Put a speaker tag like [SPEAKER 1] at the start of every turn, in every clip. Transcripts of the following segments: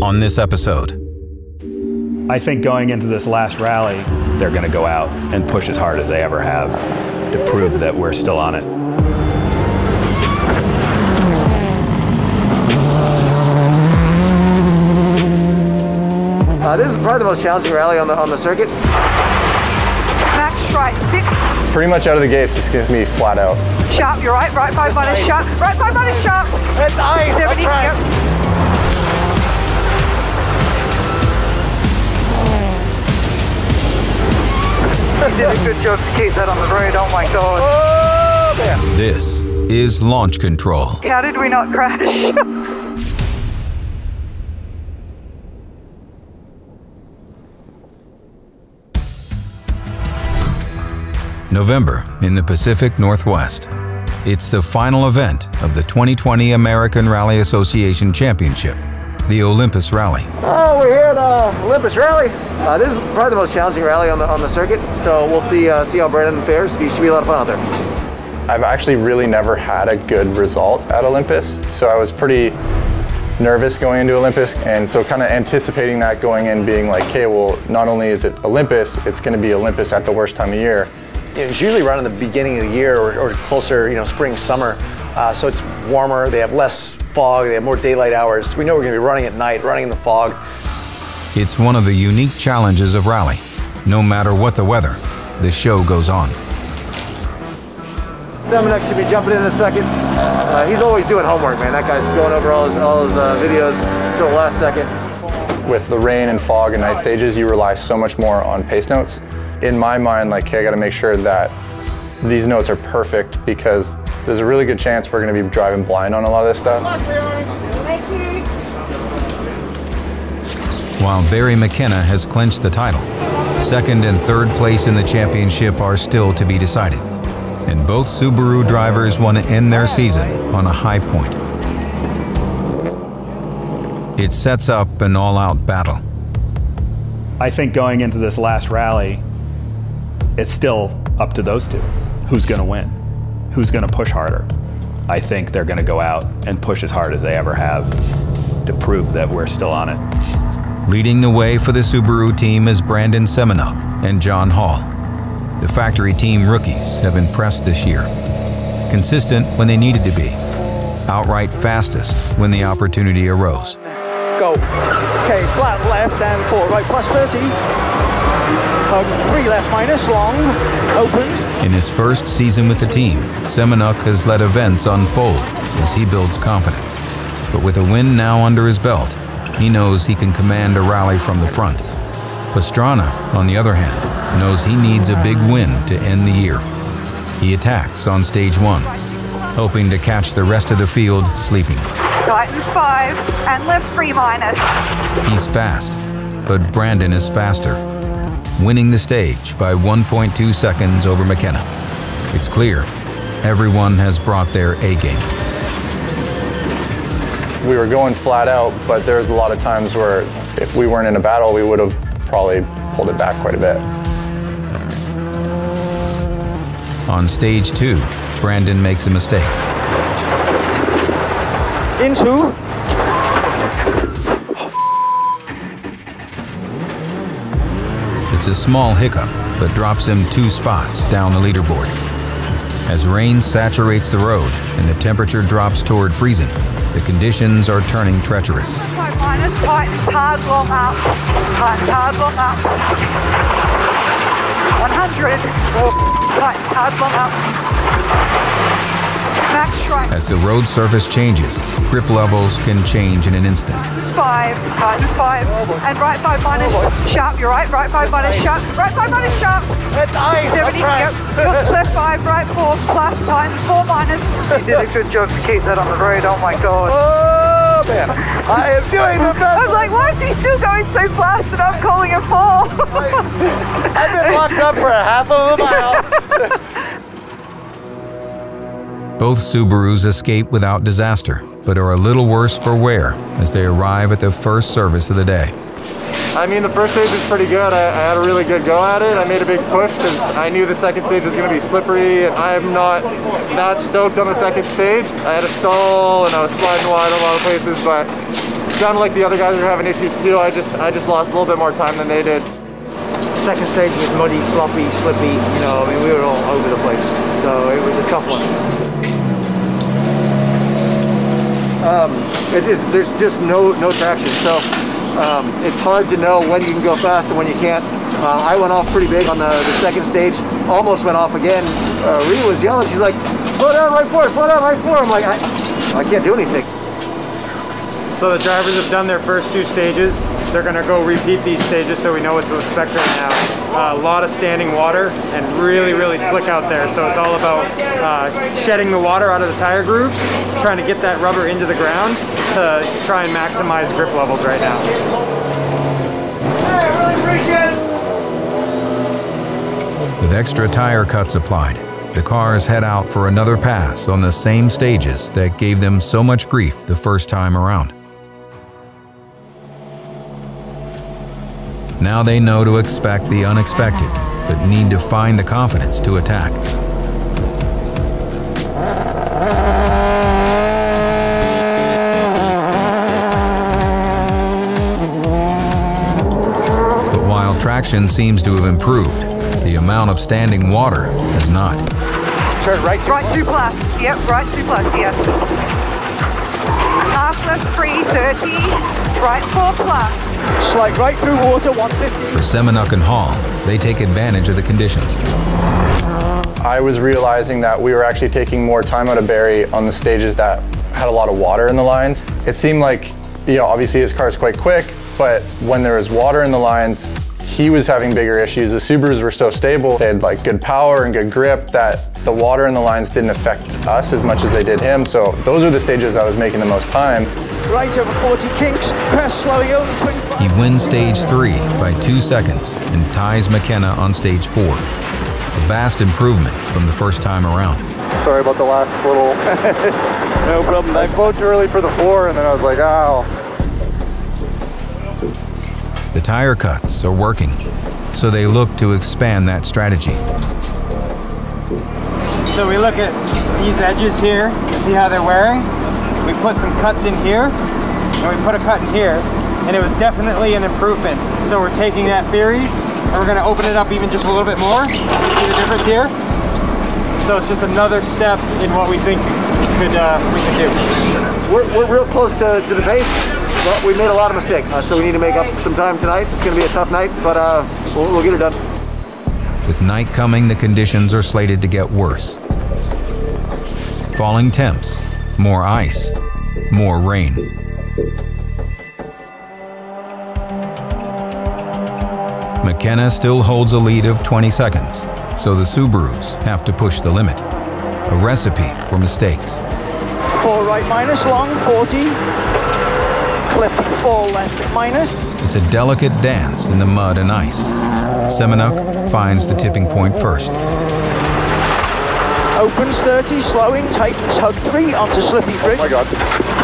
[SPEAKER 1] on this episode.
[SPEAKER 2] I think going into this last rally, they're going to go out and push as hard as they ever have to prove that we're still on it.
[SPEAKER 3] This is probably the most challenging rally on the circuit.
[SPEAKER 4] Max right 6.
[SPEAKER 5] Pretty much out of the gates, it's going to be flat out.
[SPEAKER 4] Sharp, you're right 5 minus sharp, right 5 minus sharp.
[SPEAKER 3] It's ice,
[SPEAKER 4] 70
[SPEAKER 3] that's right.
[SPEAKER 4] to go. You did a good job to keep that on the road, oh my god.
[SPEAKER 3] Oh, man.
[SPEAKER 1] This is Launch Control.
[SPEAKER 4] How did we not crash?
[SPEAKER 1] November in the Pacific Northwest. It's the final event of the 2020 American Rally Association Championship, the Olympus Rally.
[SPEAKER 3] Oh, we're here at Olympus Rally. This is probably the most challenging rally on the circuit, so we'll see how Brandon fares. It should be a lot of fun out there.
[SPEAKER 5] I've actually really never had a good result at Olympus, so I was pretty nervous going into Olympus, and so kind of anticipating that going in, being like, okay, well, not only is it Olympus, it's going to be Olympus at the worst time of year.
[SPEAKER 3] It's usually run in the beginning of the year or closer, spring, summer, so it's warmer, they have less fog, they have more daylight hours. We know we're going to be running at night, running in the fog.
[SPEAKER 1] It's one of the unique challenges of rally. No matter what the weather, the show goes on.
[SPEAKER 3] Semenuk should be jumping in a second. He's always doing homework, man. That guy's going over all his videos until the last second.
[SPEAKER 5] With the rain and fog and night stages, you rely so much more on pace notes. In my mind, like, hey, I got to make sure that these notes are perfect because there's a really good chance we're going to be driving blind on a lot of this stuff.
[SPEAKER 4] Thank you.
[SPEAKER 1] While Barry McKenna has clinched the title, second and third place in the championship are still to be decided. And both Subaru drivers want to end their season on a high point. It sets up an all-out battle.
[SPEAKER 2] I think going into this last rally, it's still up to those two. Who's going to win? Who's going to push harder? I think they're going to go out and push as hard as they ever have to prove that we're still on it.
[SPEAKER 1] Leading the way for the Subaru team is Brandon Semenuk and John Hall. The factory team rookies have impressed this year. Consistent when they needed to be. Outright fastest when the opportunity arose.
[SPEAKER 6] Go. Okay, flat left and forward right, plus 30. 3 left minus, long, opens.
[SPEAKER 1] In his first season with the team, Semenuk has let events unfold as he builds confidence. But with a win now under his belt, he knows he can command a rally from the front. Pastrana, on the other hand, knows he needs a big win to end the year. He attacks on stage 1, hoping to catch the rest of the field sleeping.
[SPEAKER 4] Tightens 5 and left 3 minus.
[SPEAKER 1] He's fast, but Brandon is faster, winning the stage by 1.2 seconds over McKenna. It's clear everyone has brought their A-game.
[SPEAKER 5] We were going flat out, but there was a lot of times where if we weren't in a battle, we would have probably pulled it back quite a bit.
[SPEAKER 1] On stage 2, Brandon makes a mistake.
[SPEAKER 6] Into.
[SPEAKER 1] It's a small hiccup, but drops him 2 spots down the leaderboard. As rain saturates the road and the temperature drops toward freezing, the conditions are turning treacherous.
[SPEAKER 4] 5 minus, tightens hard, long up. Tightens hard, long up. 100. Tightens hard, long up. Max strike.
[SPEAKER 1] As the road surface changes, grip levels can change in an instant.
[SPEAKER 4] Tightens 5, and right 5 minus, sharp, you're right 5 minus, sharp, right 5 minus, sharp.
[SPEAKER 3] It's ice,
[SPEAKER 4] 70 to go. Left 5, right 4, plus, tightens 4 minus. You did a good job to keep that on the road, oh my god.
[SPEAKER 3] Oh, man. I am doing the best.
[SPEAKER 4] I was like, why is he still going so fast and I'm calling it 4?
[SPEAKER 3] I've been locked up for a half of a mile.
[SPEAKER 1] Both Subarus escape without disaster, but are a little worse for wear as they arrive at the first service of the day.
[SPEAKER 5] I mean, the first stage was pretty good. I had a really good go at it. I made a big push because I knew the second stage was going to be slippery, and I'm not that stoked on the second stage. I had a stall and I was sliding wide a lot of places, but
[SPEAKER 7] sounded like the other guys were having issues too. I just lost a little bit more time than they did.
[SPEAKER 6] Second stage was muddy, sloppy, slippy, you know, I mean, we were all over the place. So it was a tough one.
[SPEAKER 3] There's just no traction. So it's hard to know when you can go fast and when you can't. I went off pretty big on the second stage, almost went off again. Rita was yelling, she's like, slow down right four, slow down right four. I'm like, I can't do anything.
[SPEAKER 7] So the drivers have done their first 2 stages. They're gonna go repeat these stages so we know what to expect right now. A lot of standing water and really, really slick out there. So it's all about shedding the water out of the tire grooves, trying to get that rubber into the ground to try and maximize grip levels right now.
[SPEAKER 3] Hey, I really appreciate it.
[SPEAKER 1] With extra tire cuts applied, the cars head out for another pass on the same stages that gave them so much grief the first time around. Now they know to expect the unexpected, but need to find the confidence to attack. But while traction seems to have improved, the amount of standing water has not.
[SPEAKER 7] Turn right
[SPEAKER 4] 2 plus. Yep, right 2 plus, yes. Half left 330, right 4 plus.
[SPEAKER 6] Slight right through water, 150.
[SPEAKER 1] For Semenuk and Hall, they take advantage of the conditions.
[SPEAKER 5] I was realizing that we were actually taking more time out of Barry on the stages that had a lot of water in the lines. It seemed like, you know, obviously his car is quite quick, but when there was water in the lines, he was having bigger issues. The Subarus were so stable, they had like good power and good grip that the water in the lines didn't affect us as much as they did him. So those are the stages I was making the most time.
[SPEAKER 6] Right over 40 kinks, slowing over 25.
[SPEAKER 1] He wins stage 3 by 2 seconds and ties McKenna on stage 4. A vast improvement from the first time around.
[SPEAKER 5] Sorry about the last little...
[SPEAKER 7] No problem.
[SPEAKER 5] I slowed too early for the 4 and then I was like, ow.
[SPEAKER 1] The tire cuts are working, so they look to expand that strategy.
[SPEAKER 7] So we look at these edges here, see how they're wearing. We put some cuts in here, and we put a cut in here, and it was definitely an improvement. So we're taking that theory, and we're gonna open it up even just a little bit more. See the difference here? So it's just another step in what we think we can do.
[SPEAKER 3] We're real close to the base, but we made a lot of mistakes. So we need to make up some time tonight. It's gonna be a tough night, but we'll get it done.
[SPEAKER 1] With night coming, the conditions are slated to get worse. Falling temps, more ice, more rain. McKenna still holds a lead of 20 seconds, so the Subarus have to push the limit. A recipe for mistakes.
[SPEAKER 6] 4 right minus, long, 40. Cliff 4 left minus.
[SPEAKER 1] It's a delicate dance in the mud and ice. Semenuk finds the tipping point first.
[SPEAKER 6] Opens 30, slowing, tightens, hug 3 onto slippy bridge.
[SPEAKER 5] Oh my God, what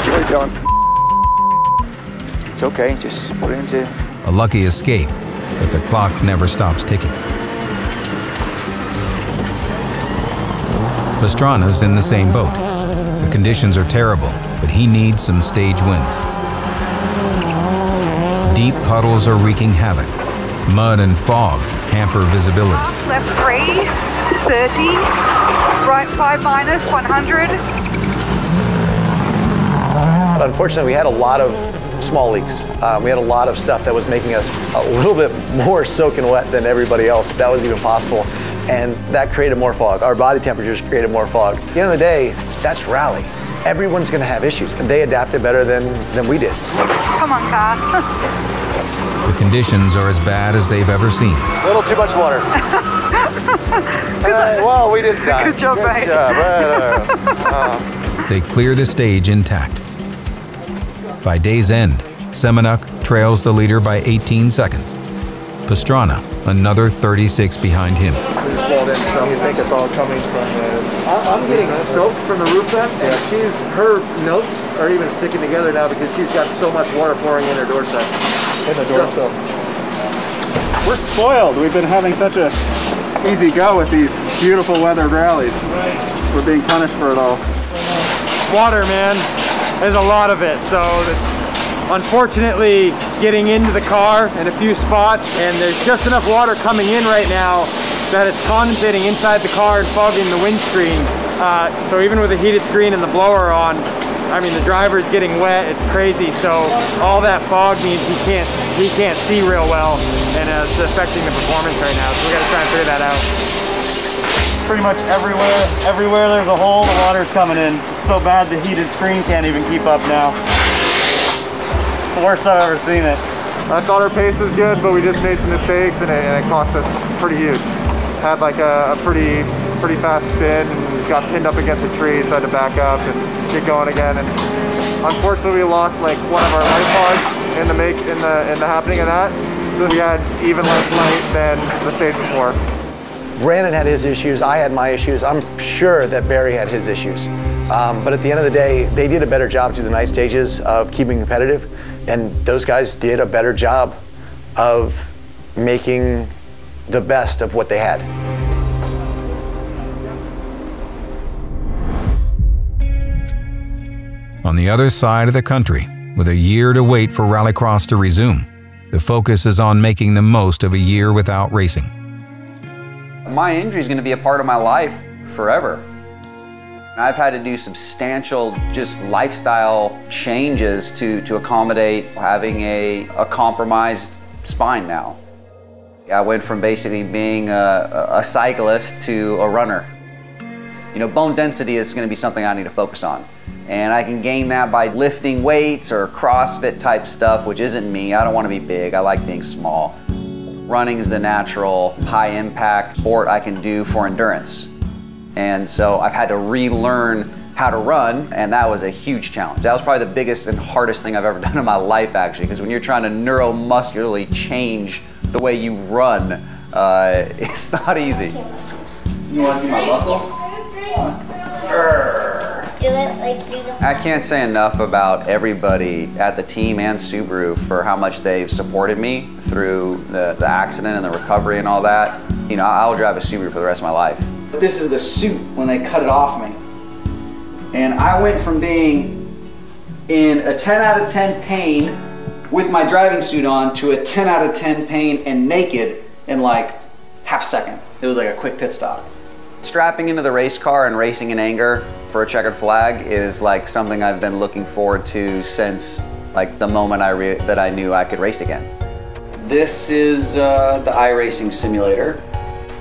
[SPEAKER 5] are you doing?
[SPEAKER 6] It's okay, just put it into...
[SPEAKER 1] A lucky escape, but the clock never stops ticking. Pastrana's in the same boat. The conditions are terrible, but he needs some stage wins. Deep puddles are wreaking havoc. Mud and fog hamper visibility.
[SPEAKER 4] Left 3, 30, right 5 minus, 100.
[SPEAKER 3] Unfortunately, we had a lot of small leaks. We had a lot of stuff that was making us a little bit more soaking wet than everybody else. That was even possible. And that created more fog. Our body temperatures created more fog. At the end of the day, that's rally. Everyone's gonna have issues, and they adapted better than we did.
[SPEAKER 4] Come on, car.
[SPEAKER 1] The conditions are as bad as they've ever seen.
[SPEAKER 3] A little too much water. Well, we didn't die.
[SPEAKER 4] Good job, mate.
[SPEAKER 1] They clear the stage intact. By day's end, Semenuk trails the leader by 18 seconds. Pastrana, another 36 behind him.
[SPEAKER 5] I think it's all coming from
[SPEAKER 3] I'm getting soaked from the roof vent, and her notes are even sticking together now because she's got so much water pouring in her door side.
[SPEAKER 5] in the door sill.
[SPEAKER 2] We're spoiled. We've been having such a easy go with these beautiful weathered rallies. We're being punished for it all.
[SPEAKER 7] Water, man. There's a lot of it, so unfortunately getting into the car in a few spots, and there's just enough water coming in right now that it's condensating inside the car and fogging the windscreen. So even with the heated screen and the blower on, I mean, the driver's getting wet, it's crazy. So all that fog means he can't see real well, and it's affecting the performance right now. So we gotta try and figure that out. Pretty much everywhere there's a hole, the water's coming in. It's so bad the heated screen can't even keep up now. It's the worst I've ever seen it. I thought our pace was good, but we just made some mistakes, and it cost us pretty huge. Had like a pretty fast spin and got pinned up against a tree, so I had to back up and get going again. And unfortunately, we lost like one of our light pods in the happening of that. So we had even less light than the stage before.
[SPEAKER 3] Brandon had his issues, I had my issues. I'm sure that Barry had his issues. But at the end of the day, they did a better job through the night stages of keeping competitive, and those guys did a better job of making the best of what they had.
[SPEAKER 1] On the other side of the country, with a year to wait for Rallycross to resume, the focus is on making the most of a year without racing.
[SPEAKER 8] My injury is going to be a part of my life forever. I've had to do substantial just lifestyle changes to accommodate having a compromised spine now. I went from basically being a cyclist to a runner. You know, bone density is going to be something I need to focus on. And I can gain that by lifting weights or CrossFit type stuff, which isn't me. I don't want to be big. I like being small. Running is the natural, high impact sport I can do for endurance. And so I've had to relearn how to run, and that was a huge challenge. That was probably the biggest and hardest thing I've ever done in my life, actually, because when you're trying to neuromuscularly change the way you run, it's not easy. You want to see my muscles? I can't say enough about everybody at the team and Subaru for how much they've supported me through the accident and the recovery and all that. You know, I'll drive a Subaru for the rest of my life.
[SPEAKER 9] This is the suit when they cut it off me. And I went from being in a 10 out of 10 pain with my driving suit on to a 10 out of 10 pain and naked in like half a second. It was like a quick pit stop.
[SPEAKER 8] Strapping into the race car and racing in anger for a checkered flag is like something I've been looking forward to since like the moment that I knew I could race again.
[SPEAKER 9] This is the iRacing simulator.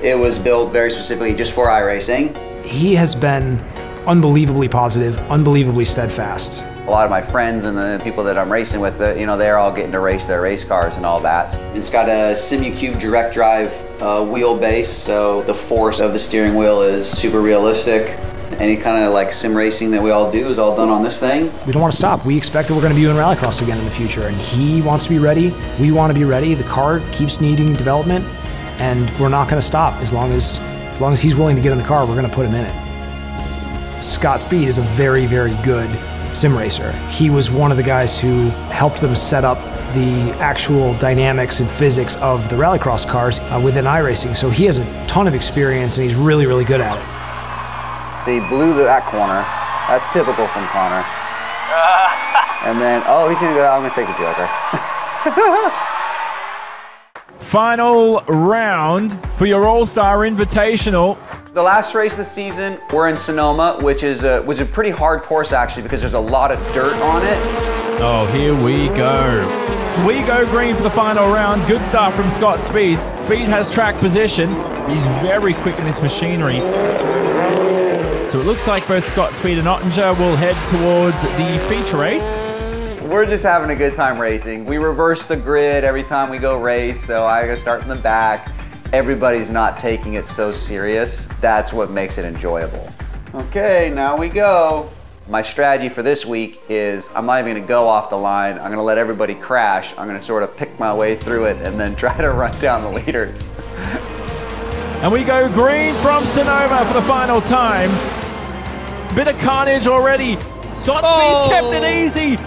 [SPEAKER 9] It was built very specifically just for iRacing.
[SPEAKER 10] He has been unbelievably positive, unbelievably steadfast.
[SPEAKER 8] A lot of my friends and the people that I'm racing with, you know, they're all getting to race their race cars and all that.
[SPEAKER 9] It's got a SimuCube direct drive wheelbase, so the force of the steering wheel is super realistic. Any kind of like sim racing that we all do is all done on this thing.
[SPEAKER 10] We don't want to stop. We expect that we're going to be in Rallycross again in the future, and he wants to be ready. We want to be ready. The car keeps needing development, and we're not going to stop. As long as he's willing to get in the car, we're going to put him in it. Scott Speed is a very, very good sim racer. He was one of the guys who helped them set up the actual dynamics and physics of the Rallycross cars within iRacing. So he has a ton of experience, and he's really, really good at it.
[SPEAKER 8] See, blew that corner. That's typical from Connor. And then, oh, he's gonna go, I'm gonna take the Joker.
[SPEAKER 11] Final round for your All-Star Invitational.
[SPEAKER 8] The last race of the season, we're in Sonoma, which was a pretty hard course actually because there's a lot of dirt on it.
[SPEAKER 11] Oh, here we go. We go green for the final round. Good start from Scott Speed. Speed has track position. He's very quick in his machinery. So it looks like both Scott Speed and Ottinger will head towards the feature race.
[SPEAKER 8] We're just having a good time racing. We reverse the grid every time we go race, so I go start in the back. Everybody's not taking it so serious. That's what makes it enjoyable. Okay, now we go. My strategy for this week is I'm not even gonna go off the line. I'm gonna let everybody crash. I'm gonna sort of pick my way through it and then try to run down the leaders.
[SPEAKER 11] And we go green from Sonoma for the final time. Bit of carnage already. Scott Speed's kept it easy.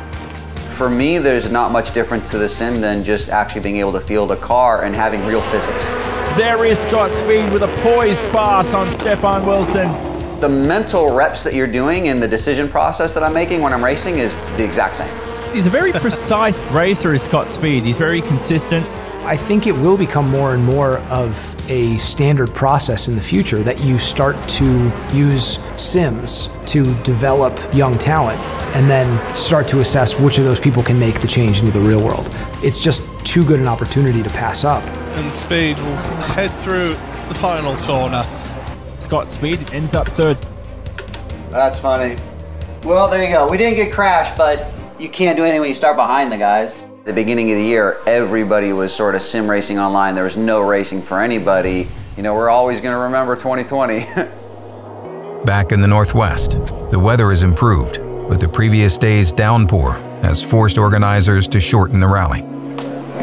[SPEAKER 8] For me, there's not much difference to the sim than just actually being able to feel the car and having real physics.
[SPEAKER 11] There is Scott Speed with a poised pass on Stefan Wilson.
[SPEAKER 8] The mental reps that you're doing and the decision process that I'm making when I'm racing is the exact same.
[SPEAKER 11] He's a very precise racer, is Scott Speed. He's very consistent.
[SPEAKER 10] I think it will become more and more of a standard process in the future that you start to use sims to develop young talent and then start to assess which of those people can make the change into the real world. It's just too good an opportunity to pass up.
[SPEAKER 12] And Speed will head through the final corner.
[SPEAKER 11] Scott Speed ends up third.
[SPEAKER 9] That's funny. Well, there you go. We didn't get crashed, but you can't do anything when you start behind the guys.
[SPEAKER 8] At the beginning of the year, everybody was sort of sim racing online. There was no racing for anybody. You know, we're always going to remember 2020.
[SPEAKER 1] Back in the Northwest, the weather has improved, but the previous day's downpour has forced organizers to shorten the rally.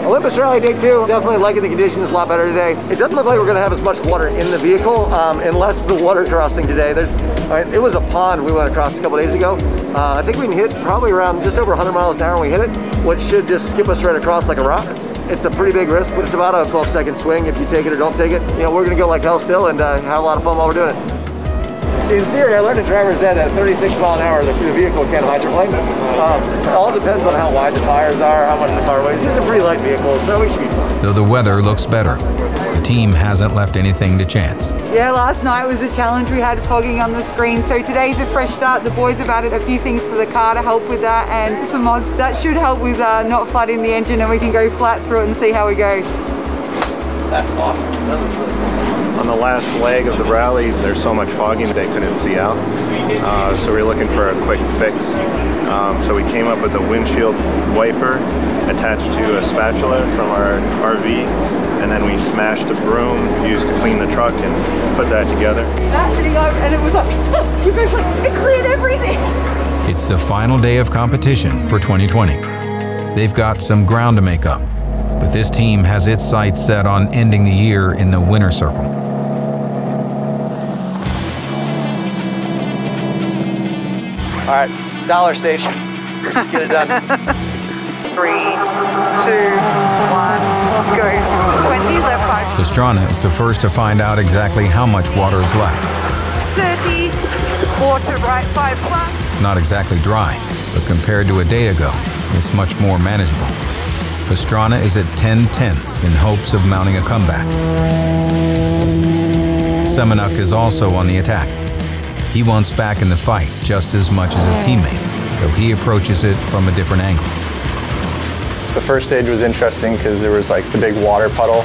[SPEAKER 3] Olympus Rally Day 2, definitely liking the conditions a lot better today. It doesn't look like we're going to have as much water in the vehicle unless the water crossing today. It was a pond we went across a couple days ago. I think we can hit probably around just over 100 miles an hour when we hit it, which should just skip us right across like a rock. It's a pretty big risk, but it's about a 12-second swing if you take it or don't take it. You know, we're going to go like hell still and have a lot of fun while we're doing it. In theory, I learned at driver's ed that 36 mile an hour, the vehicle can't hydroplane. It all depends on how wide the tires are, how much the car weighs. These are pretty light vehicles, so we should be fine.
[SPEAKER 1] Though the weather looks better, the team hasn't left anything to chance.
[SPEAKER 4] Yeah, last night was a challenge. We had fogging on the screen, so today's a fresh start. The boys have added a few things to the car to help with that and some mods. That should help with not flooding the engine, and we can go flat through it and see how we go.
[SPEAKER 9] That's awesome. That looks good.
[SPEAKER 13] On the last leg of the rally, there's so much fogging they couldn't see out. So we were looking for a quick fix. So we came up with a windshield wiper attached to a spatula from our RV, and then we smashed a broom used to clean the truck and put that together.
[SPEAKER 4] That thing over, and it was like, look, we both like, it cleared everything.
[SPEAKER 1] It's the final day of competition for 2020. They've got some ground to make up, but this team has its sights set on ending the year in the winner's circle.
[SPEAKER 3] All right, dollar station. Let's get it done.
[SPEAKER 4] 3, 2, 1, go. 20, left 5.
[SPEAKER 1] Pastrana is the first to find out exactly how much water is left.
[SPEAKER 4] 30, water right 5 plus.
[SPEAKER 1] It's not exactly dry, but compared to a day ago, it's much more manageable. Pastrana is at 10/10 in hopes of mounting a comeback. Semenuk is also on the attack. He wants back in the fight just as much as his teammate, though he approaches it from a different angle.
[SPEAKER 5] The first stage was interesting because there was like the big water puddle.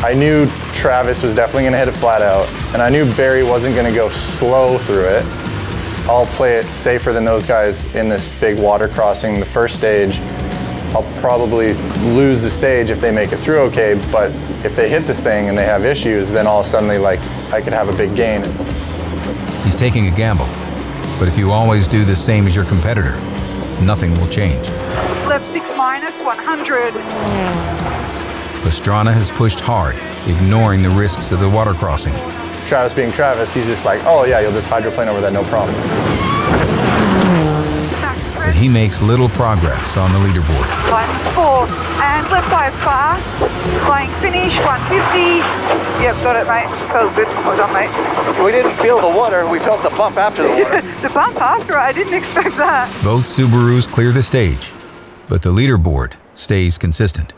[SPEAKER 5] I knew Travis was definitely going to hit it flat out, and I knew Barry wasn't going to go slow through it. I'll play it safer than those guys in this big water crossing. The first stage, I'll probably lose the stage if they make it through okay, but if they hit this thing and they have issues, then all of a sudden I could have a big gain.
[SPEAKER 1] He's taking a gamble, but if you always do the same as your competitor, nothing will change.
[SPEAKER 4] Left 6 minus 100.
[SPEAKER 1] Pastrana has pushed hard, ignoring the risks of the water crossing.
[SPEAKER 5] Travis being Travis, he's just like, oh yeah, you'll just hydroplane over that, no problem.
[SPEAKER 1] But he makes little progress on the leaderboard.
[SPEAKER 4] -4, and left 5 fast. Flying finish, 150. Yep, got it, mate. Felt good. Well done, mate.
[SPEAKER 3] We didn't feel the water, we felt the bump after the water.
[SPEAKER 4] The bump after, I didn't expect that.
[SPEAKER 1] Both Subarus clear the stage, but the leaderboard stays consistent.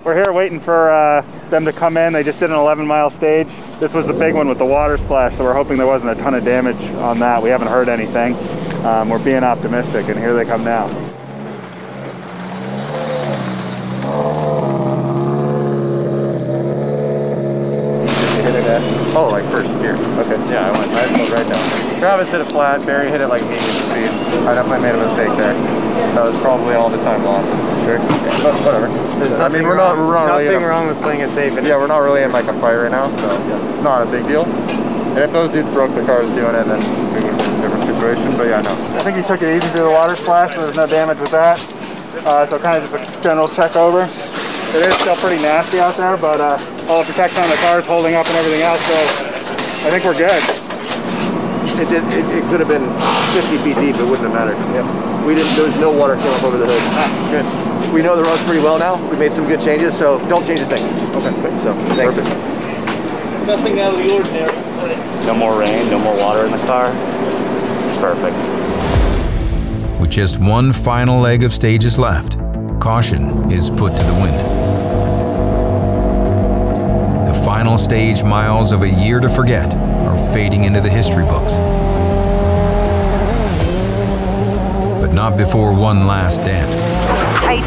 [SPEAKER 2] We're here waiting for them to come in. They just did an 11-mile stage. This was the big one with the water splash, so we're hoping there wasn't a ton of damage on that. We haven't heard anything. We're being optimistic, and here they come now. Oh, like first gear. Okay. Yeah, I went right down. Travis hit it flat, Barry hit it like medium speed. I definitely made a mistake there. That was probably all the time lost. Sure. Yeah, but whatever. I mean, we're not really nothing wrong with playing it safe. Yeah, we're not really in like a fight right now, so it's not a big deal. And if those dudes broke the cars doing it, then it would be a different situation. But yeah, no. I think he took it easy through the water splash, so there's no damage with that. So kind of just a general check over. It is still pretty nasty out there, but all the protection on the car is holding up and everything else, so I think we're good.
[SPEAKER 3] It could have been 50 feet deep, it wouldn't have mattered. Yep. There was no water came up over the hood.
[SPEAKER 2] Good.
[SPEAKER 3] We know the roads pretty well now. We made some good changes, so don't change a thing. Okay. So, thanks.
[SPEAKER 2] Perfect.
[SPEAKER 6] Nothing out of the ordinary.
[SPEAKER 13] No more rain, no more water in the car. Perfect.
[SPEAKER 1] With With just one final leg of stages left, caution is put to the wind. The final stage miles of a year to forget are fading into the history books. But not before one last dance.
[SPEAKER 4] 80.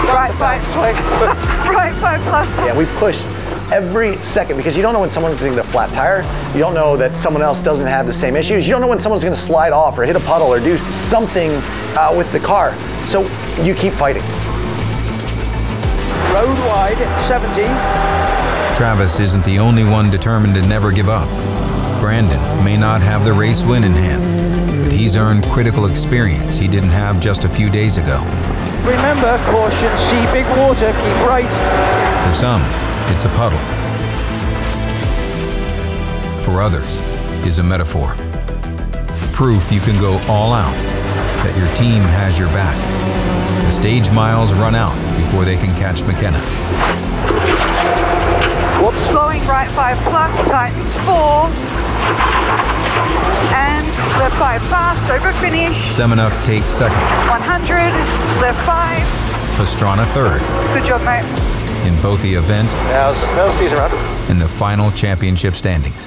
[SPEAKER 4] Right 5 swing. Right 5 plus.
[SPEAKER 3] Yeah, we push every second because you don't know when someone's going to get a flat tire. You don't know that someone else doesn't have the same issues. You don't know when someone's going to slide off or hit a puddle or do something with the car. So you keep fighting.
[SPEAKER 6] Road wide, 70.
[SPEAKER 1] Travis isn't the only one determined to never give up. Brandon may not have the race win in hand, but he's earned critical experience he didn't have just a few days ago.
[SPEAKER 6] Remember, caution, see big water, keep right.
[SPEAKER 1] For some, it's a puddle. For others, is a metaphor. Proof you can go all out, that your team has your back. The stage miles run out before they can catch McKenna.
[SPEAKER 4] Slowing right 5 plus, tightens 4. And left 5 fast, over finish.
[SPEAKER 1] Semenuk takes second.
[SPEAKER 4] 100, left 5.
[SPEAKER 1] Pastrana third.
[SPEAKER 4] Good job, mate.
[SPEAKER 1] In both the event and the final championship standings.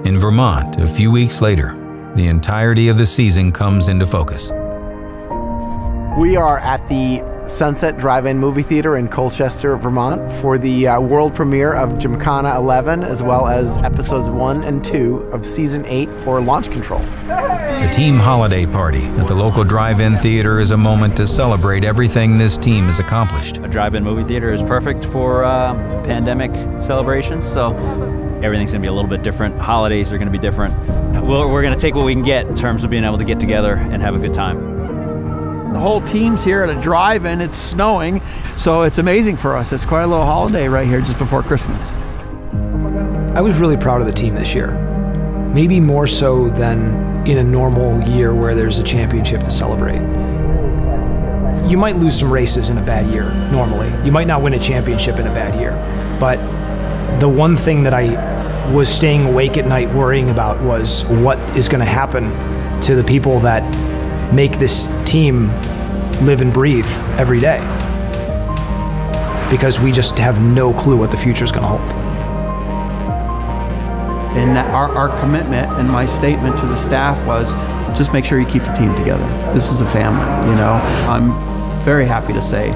[SPEAKER 1] In Vermont, a few weeks later, the entirety of the season comes into focus.
[SPEAKER 14] We are at the Sunset Drive-In movie theater in Colchester, Vermont for the world premiere of Gymkhana 11, as well as episodes 1 and 2 of season 8 for Launch Control.
[SPEAKER 1] A team holiday party at the local drive-in theater is a moment to celebrate everything this team has accomplished.
[SPEAKER 15] A drive-in movie theater is perfect for pandemic celebrations, so everything's going to be a little bit different. Holidays are going to be different. We're going to take what we can get in terms of being able to get together and have a good time.
[SPEAKER 16] The whole team's here at a drive-in. It's snowing, so it's amazing for us. It's quite a little holiday right here just before Christmas.
[SPEAKER 10] I was really proud of the team this year. Maybe more so than in a normal year where there's a championship to celebrate. You might lose some races in a bad year, normally. You might not win a championship in a bad year. But the one thing that I was staying awake at night worrying about was what is going to happen to the people that make this team live and breathe every day. Because we just have no clue what the future is going to hold.
[SPEAKER 16] And our commitment and my statement to the staff was, just make sure you keep the team together. This is a family, you know. I'm very happy to say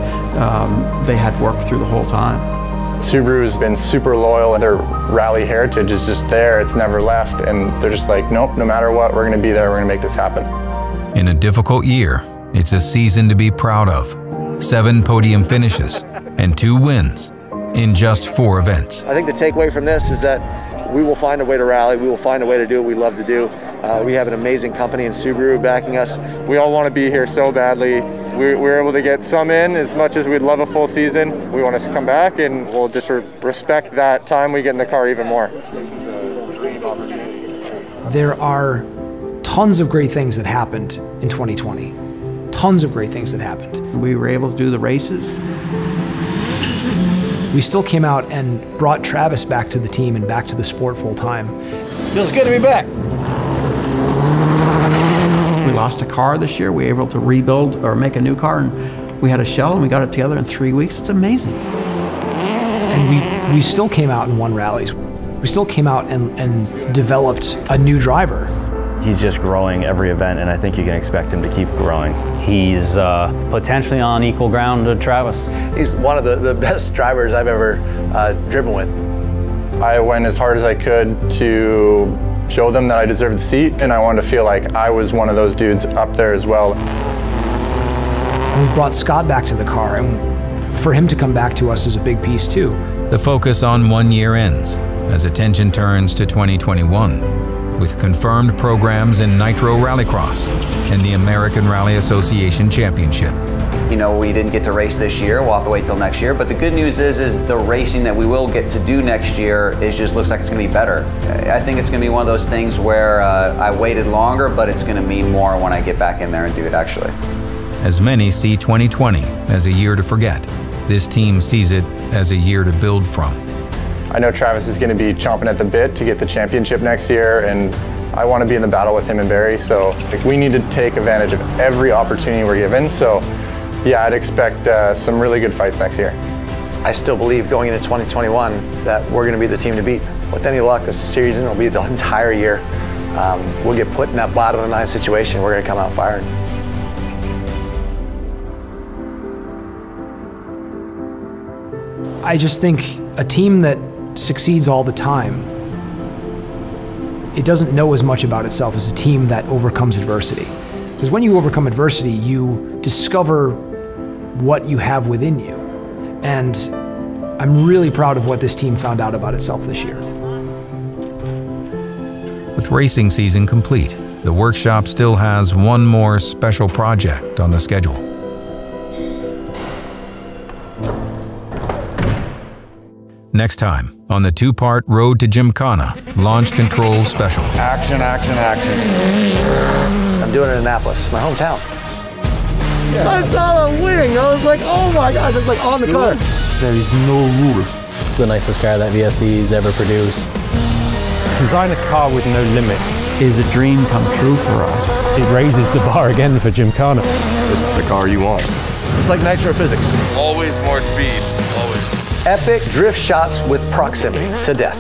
[SPEAKER 16] they had work through the whole time.
[SPEAKER 5] Subaru's been super loyal, and their rally heritage is just there. It's never left, and they're just like, nope, no matter what, we're going to be there, we're going to make this happen.
[SPEAKER 1] In a difficult year, it's a season to be proud of. 7 podium finishes and 2 wins in just 4 events.
[SPEAKER 3] I think the takeaway from this is that we will find a way to rally. We will find a way to do what we love to do. We have an amazing company in Subaru backing us.
[SPEAKER 5] We all want to be here so badly. We're able to get some in as much as we'd love a full season. We want to come back, and we'll just respect that time we get in the car even more.
[SPEAKER 10] There are tons of great things that happened in 2020. Tons of great things that happened.
[SPEAKER 16] We were able to do the races.
[SPEAKER 10] We still came out and brought Travis back to the team and back to the sport full time.
[SPEAKER 16] Feels good to be back. We lost a car this year. We were able to rebuild or make a new car, and we had a shell and we got it together in 3 weeks. It's amazing.
[SPEAKER 10] And we still came out and won rallies. We still came out and developed a new driver.
[SPEAKER 17] He's just growing every event, and I think you can expect him to keep growing.
[SPEAKER 15] He's potentially on equal ground to Travis.
[SPEAKER 3] He's one of the best drivers I've ever driven with.
[SPEAKER 5] I went as hard as I could to show them that I deserved the seat, and I wanted to feel like I was one of those dudes up there as well.
[SPEAKER 10] And we brought Scott back to the car, and for him to come back to us is a big piece too.
[SPEAKER 1] The focus on 1 year ends as attention turns to 2021. With confirmed programs in Nitro Rallycross and the American Rally Association Championship.
[SPEAKER 8] You know, we didn't get to race this year, we'll have to wait till next year, but the good news is the racing that we will get to do next year looks like it's going to be better. I think it's going to be one of those things where I waited longer, but it's going to mean more when I get back in there and do it actually.
[SPEAKER 1] As many see 2020 as a year to forget, this team sees it as a year to build from.
[SPEAKER 5] I know Travis is going to be chomping at the bit to get the championship next year, and I want to be in the battle with him and Barry, so we need to take advantage of every opportunity we're given. So yeah, I'd expect some really good fights next year.
[SPEAKER 3] I still believe going into 2021 that we're going to be the team to beat. With any luck, this season will be the entire year. We'll get put in that bottom of the 9 situation. We're going to come out firing.
[SPEAKER 10] I just think a team that succeeds all the time, it doesn't know as much about itself as a team that overcomes adversity. Because when you overcome adversity, you discover what you have within you. And I'm really proud of what this team found out about itself this year.
[SPEAKER 1] With racing season complete, the workshop still has one more special project on the schedule. Next time on the 2-part Road to Gymkhana Launch Control Special.
[SPEAKER 3] Action, action, action. I'm doing it in Annapolis, my hometown.
[SPEAKER 14] Yeah. I saw the wing. I was like, oh my gosh, it's like on the car.
[SPEAKER 18] There is no rule. It's the nicest car that VSE's ever produced.
[SPEAKER 19] Design a car with no limits
[SPEAKER 16] is a dream come true for us.
[SPEAKER 19] It raises the bar again for Gymkhana.
[SPEAKER 20] It's the car you want.
[SPEAKER 14] It's like nitro physics.
[SPEAKER 20] Always more speed, always.
[SPEAKER 3] Epic drift shots with proximity to death.